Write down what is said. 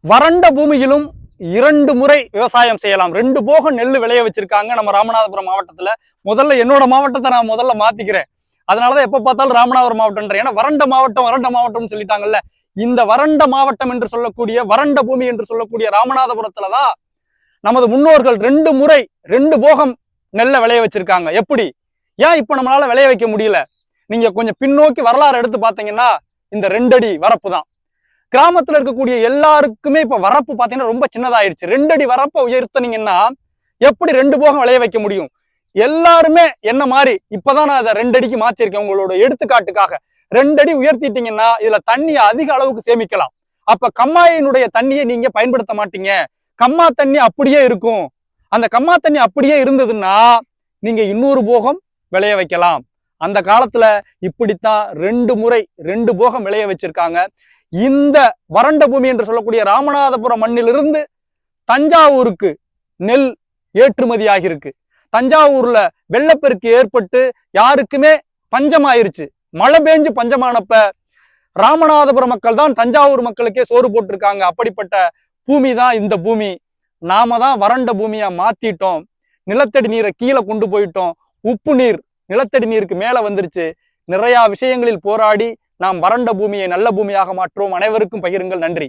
வறண்ட பூமியிலும் 2 முறை விவசாயம் செய்யலாம். 2 போகம் நெல் விளைய வச்சிருக்காங்க நம்ம ராமநாதபுரம் மாவட்டத்துல. முதல்ல என்னோட மாவட்டத்தை நான் முதல்ல மாத்திக்கிறேன். அதனாலதான் எப்ப பார்த்தாலும் ராமநாதபுரம் மாவட்டம். ஏன்னா வறண்ட மாவட்டம் சொல்லிட்டாங்கல்ல. இந்த வறண்ட மாவட்டம் என்று சொல்லக்கூடிய வறண்ட பூமி என்று சொல்லக்கூடிய ராமநாதபுரத்துலதான் நமது முன்னோர்கள் 2 முறை 2 போகம் நெல்ல விளைய வச்சிருக்காங்க. எப்படி ஏன் இப்ப நம்மளால விளைய வைக்க முடியல? நீங்க கொஞ்சம் பின்னோக்கி வரலாறு எடுத்து பாத்தீங்கன்னா இந்த 2 அடி வரப்பு தான். கிராமத்துல இருக்கக்கூடிய எல்லாருக்குமே இப்ப வரப்பு பாத்தீங்கன்னா ரொம்ப சின்னதாயிருச்சு. 2 அடி வரப்பை உயர்த்தினீங்கன்னா எப்படி 2 போகம் விளைய வைக்க முடியும்? எல்லாருமே என்ன மாதிரி இப்பதான் நான் அதை 2 அடிக்கு மாத்திருக்கேன் உங்களோட எடுத்துக்காட்டுக்காக. 2 அடி உயர்த்திட்டீங்கன்னா இதுல தண்ணியை அதிக அளவுக்கு சேமிக்கலாம். அப்ப கம்மாயினுடைய தண்ணியை நீங்க பயன்படுத்த மாட்டீங்க. கம்மா தண்ணி அப்படியே இருக்கும். அந்த கம்மா தண்ணி அப்படியே இருந்ததுன்னா நீங்க 200 போகம் விளைய வைக்கலாம். அந்த காலத்துல இப்படித்தான் 2 முறை 2 போகம் விளைய வச்சிருக்காங்க. இந்த வறண்ட பூமி என்று சொல்லக்கூடிய ராமநாதபுரம் மண்ணிலிருந்து தஞ்சாவூருக்கு நெல் ஏற்றுமதி ஆகியிருக்கு. தஞ்சாவூர்ல வெள்ளப்பெருக்கு ஏற்பட்டு யாருக்குமே பஞ்சமாயிருச்சு. மழை பெஞ்சு பஞ்சமானப்ப ராமநாதபுரம் மக்கள் தான் தஞ்சாவூர் மக்களுக்கே சோறு போட்டிருக்காங்க. அப்படிப்பட்ட பூமி தான் இந்த பூமி. நாம தான் வறண்ட பூமியா மாத்திட்டோம். நிலத்தடி நீரை கீழே கொண்டு போயிட்டோம். உப்பு நீர் நிலத்தடி நீருக்கு மேல வந்துருச்சு. நிறைய விஷயங்களில் போராடி நாம் வறண்ட பூமியை நல்ல பூமியாக மாற்றுவோம். அனைவருக்கும் பகிருங்கள். நன்றி.